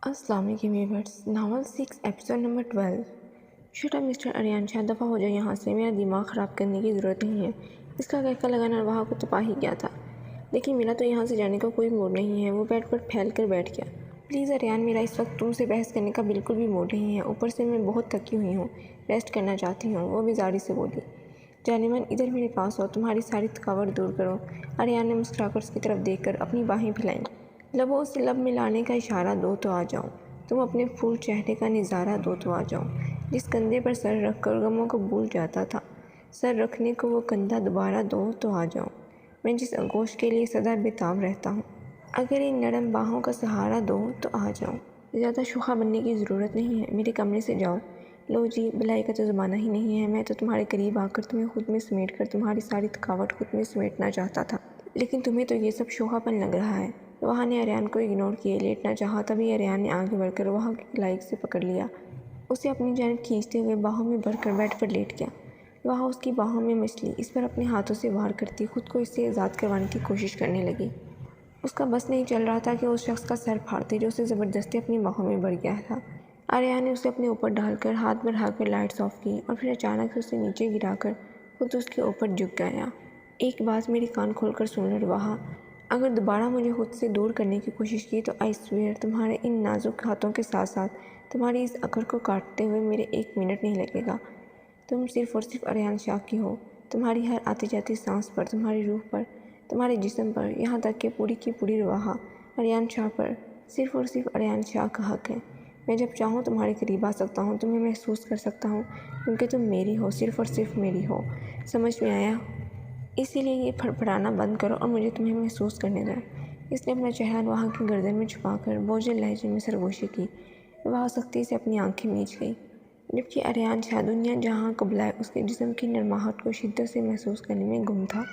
अस्सलाम वालेकुम viewers. Novel 6 episode number 12। Shut up mister Ariyan, शायद दफ़ा हो जाए यहाँ से। मेरा दिमाग ख़राब करने की ज़रूरत नहीं है। इसका कहका लगाना वहाँ को तपा ही गया था, लेकिन मेरा तो यहाँ से जाने का कोई मूड नहीं है। वो बेड पर फैल कर बैठ गया। प्लीज़ अरियान, मेरा इस वक्त तुमसे बहस करने का बिल्कुल भी मूड नहीं है। ऊपर से मैं बहुत थकी हुई हूँ, रेस्ट करना चाहती हूँ। वो बेजारी से बोली। जानेमन, इधर मेरे पास हो, तुम्हारी सारी थकावट दूर करो। अरियान ने मुस्कुराकर उसकी तरफ देखकर अपनी बाहें फैलाईं। लबों से लब मिलाने का इशारा दो तो आ जाऊं। तुम अपने फूल चेहरे का नज़ारा दो तो आ जाऊं। जिस कंधे पर सर रखकर गमों को भूल जाता था, सर रखने को वो कंधा दोबारा दो तो आ जाऊं। मैं जिस आगोश के लिए सदा बेताब रहता हूँ, अगर इन नरम बाहों का सहारा दो तो आ जाऊं। ज़्यादा शोखा बनने की ज़रूरत नहीं है, मेरे कमरे से जाओ। लो जी, भलाई का तो ज़माना ही नहीं है। मैं तो तुम्हारे करीब आकर तुम्हें खुद में समेट कर तुम्हारी सारी थकावट खुद में समेटना चाहता था, लेकिन तुम्हें तो ये सब शोखापन लग रहा है। वहाँ ने अरियान को इग्नोर किए लेटना चाहा, तभी अरियान ने आगे बढ़कर वहाँ की कलाई से पकड़ लिया। उसे अपनी जानिब खींचते हुए बाहों में भरकर बेड पर लेट गया। वहाँ उसकी बाहों में मछली इस पर अपने हाथों से वार करती खुद को इससे आज़ाद करवाने की कोशिश करने लगी। उसका बस नहीं चल रहा था कि उस शख्स का सर फाड़ती जो उसे ज़बरदस्ती अपनी बाहों में बढ़ गया था। अरियान ने उसे अपने ऊपर डालकर हाथ बढ़ाकर लाइट्स ऑफ की और फिर अचानक से उसे नीचे गिराकर खुद उसके ऊपर झुक गया। एक बात मेरी कान खोलकर सुन लो रवाहा, अगर दोबारा मुझे खुद से दूर करने की कोशिश की तो आई स्वेयर तुम्हारे इन नाजुक हाथों के साथ साथ तुम्हारी इस अकड़ को काटते हुए मेरे 1 मिनट नहीं लगेगा। तुम सिर्फ़ और सिर्फ अरियान शाह की हो। तुम्हारी हर आती जाती सांस पर, तुम्हारी रूह पर, तुम्हारे जिस्म पर, यहाँ तक कि पूरी की पूरी रवाहा अरियान शाह पर सिर्फ़ और सिर्फ अरियान शाह का हक है। मैं जब चाहूँ तुम्हारे करीब आ सकता हूँ, तुम्हें महसूस कर सकता हूँ, क्योंकि तुम मेरी हो, सिर्फ़ और सिर्फ मेरी हो। समझ में आया? इसीलिए ये फड़फड़ाना बंद करो और मुझे तुम्हें महसूस करने दो। इसने अपना चेहरा वहाँ की गर्दन में छुपाकर बोझिल लहजे में सरगोशी की। वह सख्ती से अपनी आंखें मींच गई, जबकि अरियान शाह दुनिया जहाँ को बुलाए उसके जिस्म की नरमाहट को शिद्दत से महसूस करने में गुम था।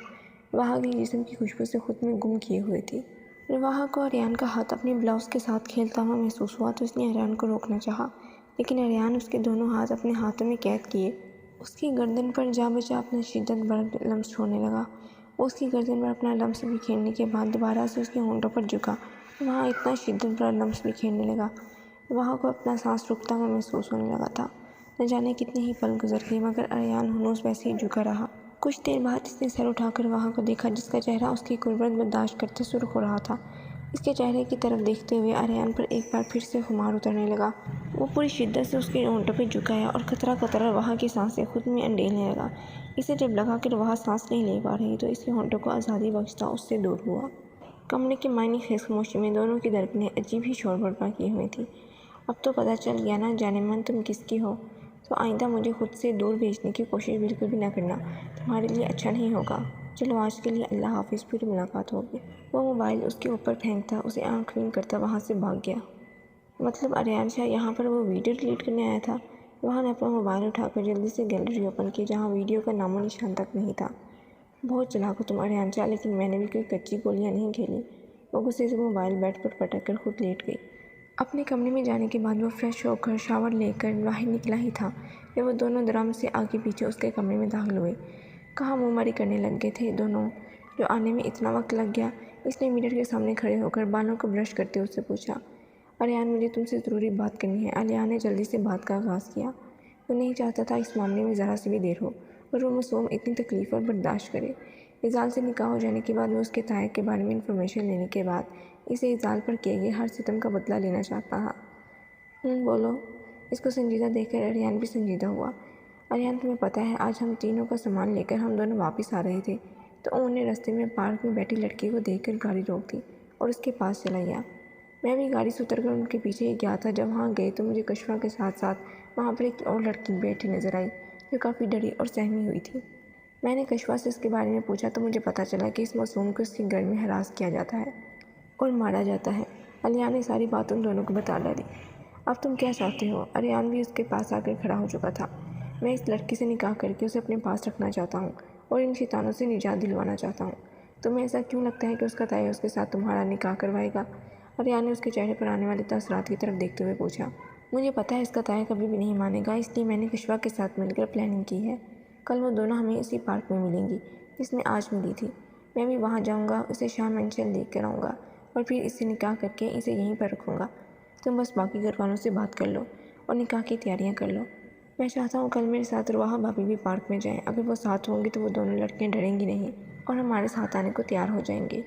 वहाँ की जिस्म की खुशबू से खुद में गुम किए हुए थी। रवाहा को अरियान का हाथ अपने ब्लाउज़ के साथ खेलता हुआ महसूस हुआ तो उसने अरियान को रोकना चाहा, लेकिन अरियान उसके दोनों हाथ अपने हाथों में कैद किए उसकी गर्दन पर जा बचा अपना शिद्दत भरा लम्स छोड़ने लगा। वो उसकी गर्दन पर अपना लम्स बिखेरने के बाद दोबारा से उसके होंठों पर झुका। वहाँ इतना शिद्दत भरा लम्स बिखेरने लगा, वहाँ को अपना सांस रुकता हुआ महसूस होने लगा था। न जाने कितने ही पल गुजर गए, मगर अरियान हनूस वैसे ही झुका रहा। कुछ देर बाद इसने सर उठाकर वहाँ को देखा, जिसका चेहरा उसकी कुर्बत बर्दाश्त करते सुर्ख हो रहा था। इसके चेहरे की तरफ देखते हुए अरियान पर एक बार फिर से खुमार उतरने लगा। वो पूरी शिद्दत से उसके होंठों पर झुकाया और कतरा कतरा वहाँ की सांसें खुद में अंडेलने लगा। इसे जब लगा कि वह सांस नहीं ले पा रही तो इसके होंठों को आज़ादी बख्शता उससे दूर हुआ। कमरे की मायनी खामोशी में दोनों की धड़कनें अजीब ही शोर बर्पा किए हुई थी। अब तो पता चल गया ना जानेमन तुम किसकी हो, तो आइंदा मुझे खुद से दूर भेजने की कोशिश बिल्कुल भी ना करना, तुम्हारे लिए अच्छा नहीं होगा। चलो आज के लिए अल्लाह हाफिज़, फिर मुलाकात होगी। वो मोबाइल उसके ऊपर फेंकता उसे आँख बंद करता वहाँ से भाग गया। मतलब अरियान शाह यहाँ पर वो वीडियो डिलीट करने आया था। वहाँ ने अपना मोबाइल उठाकर जल्दी से गैलरी ओपन की, जहाँ वीडियो का नामो निशान तक नहीं था। बहुत चालाक हो तुम अरियान शाह, लेकिन मैंने भी कोई कच्ची गोलियाँ नहीं खेली। वो गुस्से से मोबाइल बेड पर पटक कर खुद लेट गई। अपने कमरे में जाने के बाद वो फ्रेश होकर शावर लेकर बाहर निकला ही था कि वो दोनों दरम से आगे पीछे उसके कमरे में दाखिल हुए। कहाँ मुँहमारी करने लग गए थे दोनों, जो आने में इतना वक्त लग गया। इसने मिरर के सामने खड़े होकर बालों को ब्रश करते उससे पूछा, अरियान मुझे तुमसे ज़रूरी बात करनी है। अलियान ने जल्दी से बात का आगाज़ किया। वो नहीं चाहता था इस मामले में ज़रा सी भी देर हो और वो मासूम इतनी तकलीफ़ और बर्दाश्त करे। इज़ाल से निकाह हो जाने के बाद वो उसके ताए के बारे में इंफॉर्मेशन लेने के बाद इसे इज़ाल पर किए गए हर सितम का बदला लेना चाहता था। बोलो। इसको संजीदा देखकर अरियान भी संजीदा हुआ। अरियान तुम्हें पता है, आज हम तीनों का सामान लेकर हम दोनों वापस आ रहे थे तो उन्होंने रास्ते में पार्क में बैठी लड़की को देखकर गाड़ी रोक दी और उसके पास चला गया। मैं भी गाड़ी से उतरकर उनके पीछे ही गया था। जब वहाँ गए तो मुझे कशफा के साथ साथ वहाँ पर एक और लड़की बैठी नजर आई जो काफ़ी डरी और सहमी हुई थी। मैंने कशफा से इसके बारे में पूछा तो मुझे पता चला कि इस मासूम को उसके घर में हरास किया जाता है और मारा जाता है। अलियान ने सारी बात उन दोनों को बता डाली। अब तुम क्या चाहते हो? अरियान भी उसके पास आकर खड़ा हो चुका था। मैं इस लड़की से निकाह करके उसे अपने पास रखना चाहता हूँ और इन शैतानों से निजात दिलवाना चाहता हूँ। तुम्हें ऐसा क्यों लगता है कि उसका ताया उसके साथ तुम्हारा निकाह करवाएगा? अरियान ने उसके चेहरे पर आने वाले तासरात की तरफ देखते हुए पूछा। मुझे पता है इसका ताया कभी भी नहीं मानेगा, इसलिए मैंने कशवा के साथ मिलकर प्लानिंग की है। कल वो दोनों हमें इसी पार्क में मिलेंगी जिसमें आज मिली थी। मैं भी वहाँ जाऊँगा, उसे शाह मेंशन देख कर आऊँगा और फिर इससे निकाह करके इसे यहीं पर रखूँगा। तुम बस बाकी घर वालों से बात कर लो और निकाह की तैयारियां कर लो। मैं चाहता हूँ कल मेरे साथ रुवाहा भाभी भी पार्क में जाएं। अगर वो साथ होंगी तो वो दोनों लड़कियाँ डरेंगी नहीं और हमारे साथ आने को तैयार हो जाएंगी।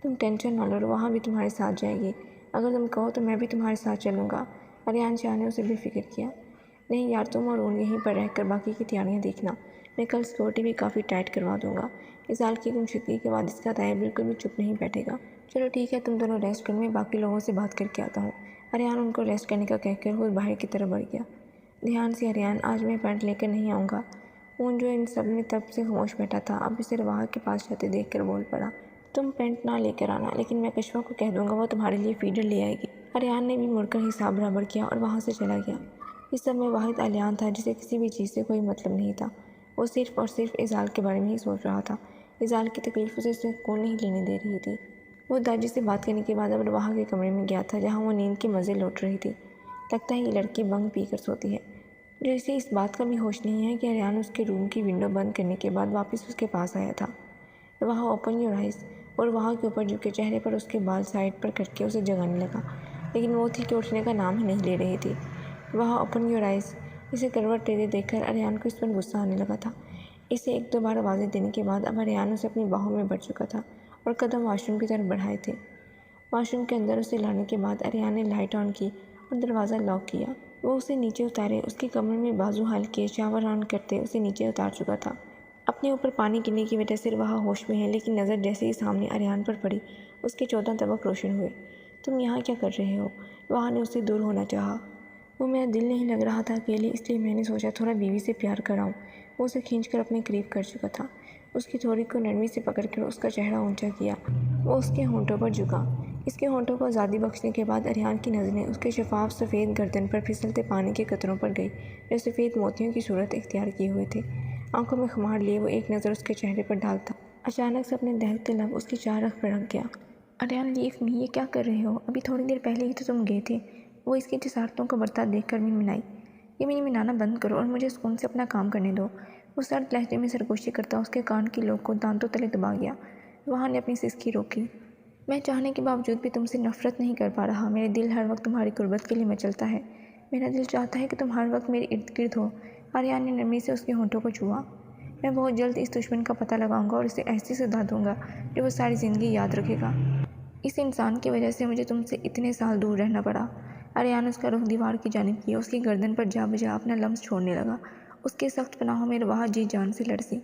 तुम टेंशन ना लो, रुवाहा भी तुम्हारे साथ जाएगी। अगर तुम कहो तो मैं भी तुम्हारे साथ चलूँगा। अरियान शाह ने उसे बेफिक्र किया। नहीं यार, तुम और उन यहीं पर रहकर बाकी की तैयारियाँ देखना। मैं कल सिक्योरिटी भी काफ़ी टाइट करवा दूँगा। इज़ाल की गुमशुदगी के बाद इसका दाया बिल्कुल भी चुप नहीं बैठेगा। चलो ठीक है, तुम दोनों रेस्ट करो, मैं बाकी लोगों से बात करके आता हूँ। अरियान उनको रेस्ट करने का कहकर खुद बाहर की तरफ बढ़ गया। ध्यान से अरियान, आज मैं पैंट लेकर नहीं आऊँगा। ऊन जो इन सब में तब से खामोश बैठा था, अब इसे रुवाहा के पास जाते देख कर बोल पड़ा। तुम पैंट ना लेकर आना, लेकिन मैं कशवा को कह दूँगा, वो तुम्हारे लिए फीडर ले आएगी। अरियान ने भी मुड़कर हिसाब बराबर किया और वहाँ से चला गया। इस सब में वाहिद अलियान था जिसे किसी भी चीज़ से कोई मतलब नहीं था। वो सिर्फ और सिर्फ इज़ाल के बारे में ही सोच रहा था। इज़ाल की तकलीफ उसे सुकून नहीं लेने दे रही थी। वो दादी से बात करने के बाद अब रुवाहा के कमरे में गया था जहाँ वो नींद के मज़े लौट रही थी। लगता है ये लड़की बंग पी कर सोती है। जो इसे इस बात का भी होश नहीं है कि अरियान उसके रूम की विंडो बंद करने के बाद वापस उसके पास आया था। रुवाहा, ओपन योर आइज़। और वहाँ के ऊपर झुके चेहरे पर उसके बाल साइड पर करके उसे जगाने लगा, लेकिन वो थी कि उठने का नाम ही नहीं ले रही थी। वहाँ ओपन योर आइज़। इसे करवट लेते देखकर अरियान को इस पर गुस्सा आने लगा था। इसे एक दो बार आवाज़ें देने के बाद अब अरियान उसे अपनी बाहों में भर चुका था और कदम वाशरूम की तरफ बढ़ाए थे। वाशरूम के अंदर उसे लाने के बाद अरियान ने लाइट ऑन की और दरवाज़ा लॉक किया। वो उसे नीचे उतारे, उसके कमरे में बाजू हाल किए शावर ऑन करते उसे नीचे उतार चुका था। अपने ऊपर पानी गिरने की वजह से वह होश में है, लेकिन नज़र जैसे ही सामने अरियान पर पड़ी उसके 14 तबक रोशन हुए। तुम यहाँ क्या कर रहे हो? वहाँ ने उससे दूर होना चाहा। वो मेरा दिल नहीं लग रहा था अकेले, इसलिए मैंने सोचा थोड़ा बीवी से प्यार कराऊं। वो उसे खींचकर अपने करीब कर चुका था। उसकी थोड़ी को नरमी से पकड़कर उसका चेहरा ऊंचा किया। वो उसके होंठों पर झुका। इसके होंठों को आज़ादी बख्शने के बाद अरियान की नज़रें उसके शफाफ सफ़ेद गर्दन पर फिसलते पानी के कतरों पर गई जो सफ़ेद मोतियों की सूरत इख्तियार किए हुए थे। आंखों में खुमार लिए वो एक नज़र उसके चेहरे पर डालता। अचानक से अपने दहकते लब उसकी चारख पर रख गया। अरियान, लीव मी, ये क्या कर रहे हो? अभी थोड़ी देर पहले ही तो तुम गए थे। वो इसकी जसारतों को बरता देखकर मिनमिनाई। ये मिनमिनाना बंद करो और मुझे सुकून से अपना काम करने दो। वो सर्द लहजे में सरगोशी करता उसके कान की लोग को दांतों तले दबा गया। वहाँ ने अपनी सिसकी रोकी। मैं चाहने के बावजूद भी तुमसे नफरत नहीं कर पा रहा। मेरे दिल हर वक्त तुम्हारी कुर्बत के लिए मचलता है। मेरा दिल चाहता है कि तुम हर वक्त मेरे इर्द गिर्द हो। अरियान ने नरमी से उसके होंठों को छुआ। मैं बहुत जल्द इस दुश्मन का पता लगाऊंगा और इसे ऐसी सजा दूंगा जो वो सारी ज़िंदगी याद रखेगा। इस इंसान की वजह से मुझे तुमसे इतने साल दूर रहना पड़ा। अरियान उसका रुख दीवार की जानिब किया, उसकी गर्दन पर जा बजा अपना लम्स छोड़ने लगा। उसके सख्त पनाहों में रुवाहा जी जान से लड़सी।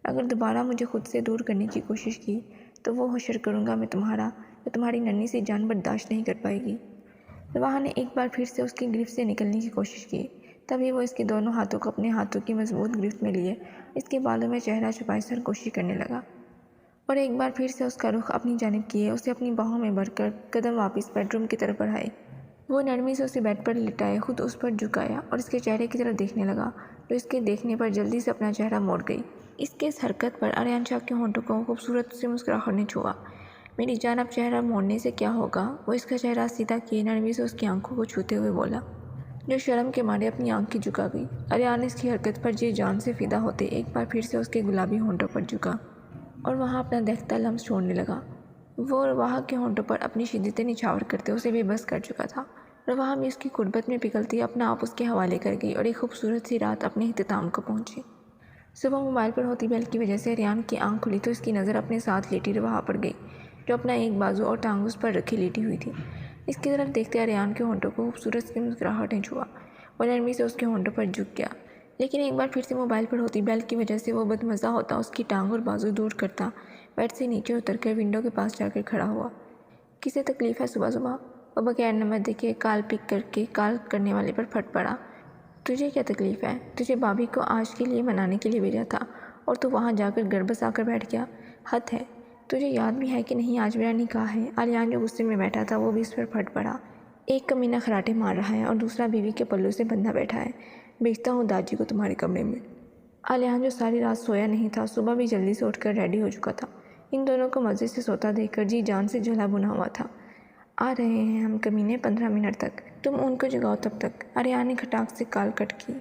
अगर दोबारा मुझे खुद से दूर करने की कोशिश की तो वो हशर करूँगा मैं तुम्हारा, जो तुम्हारी नन्ही सी जान बर्दाश्त नहीं कर पाएगी। रुवाहा ने एक बार फिर से उसकी गिरफ्त से निकलने की कोशिश की। तभी वो इसके दोनों हाथों को अपने हाथों की मजबूत गिरफ्त में लिए इसके बालों में चेहरा छुपाए सरगोशी करने लगा और एक बार फिर से उसका रुख अपनी जानिब किए उसे अपनी बाहों में भरकर कदम वापस बेडरूम की तरफ बढ़ाए। वो नरमी से उसे बेड पर लिटाए, खुद उस पर झुकाया और इसके चेहरे की तरफ देखने लगा, जो इसके देखने पर जल्दी से अपना चेहरा मोड़ गई। इसके इस हरकत पर अरियान शाह के होंठों को खूबसूरत से मुस्कुराहट ने छुआ। मेरी जान, अब चेहरा मोड़ने से क्या होगा? वो इसका चेहरा सीधा किए नरमी से उसकी आंखों को छूते हुए बोला, जो शर्म के मारे अपनी आंख की झुका गई। अरियान इसकी हरकत पर जी जान से फिदा होते एक बार फिर से उसके गुलाबी होंठों पर झुका और वहाँ अपना देखता लम्स छोड़ने लगा। वो रुवाहा के होंठों पर अपनी शिद्दतें निछावर करते उसे बेबस कर चुका था। रुवाहा भी उसकी कुर्बत में पिघलती अपना आप उसके हवाले कर गई और एक खूबसूरत सी रात अपने इख्तिताम को पहुंची। सुबह मोबाइल पर होती बेल की वजह से अरियान की आंख खुली तो इसकी नज़र अपने साथ लेटी रुवाहा पर गई, जो अपना एक बाजू और टांग उस पर रखी लेटी हुई थी। इसकी तरफ देखते अरियान के होंठों को खूबसूरत सी मुस्कुराहट ने छुआ और नरमी से उसके होंठों पर झुक गया, लेकिन एक बार फिर से मोबाइल पर होती बेल की वजह से वो बदमज़ा होता उसकी टांग और बाजू दूर करता बेड से नीचे उतरकर विंडो के पास जाकर खड़ा हुआ। किसे तकलीफ़ है सुबह सुबह? वो बगैर नंबर देखे कॉल पिक करके कॉल करने वाले पर फट पड़ा। तुझे क्या तकलीफ़ है? तुझे भाभी को आज के लिए मनाने के लिए भेजा था और तू वहाँ जाकर गड़बस आकर बैठ गया। हद है। तुझे याद भी है कि नहीं आज मेरा निकाह है? अरियान जो गुस्से में बैठा था वो भी इस पर फट पड़ा। एक कमीना खराटे मार रहा है और दूसरा बीवी के पल्लू से बंधा बैठा है। भेजता हूँ दादी को तुम्हारे कमरे में। अलियान जो सारी रात सोया नहीं था, सुबह भी जल्दी से उठकर रेडी हो चुका था। इन दोनों को मज़े से सोता देखकर जी जान से जला बुना हुआ था। आ रहे हैं हम कमीने 15 मिनट तक, तुम उनको जगाओ तब तक। अरियान ने खटाक से कॉल कट की।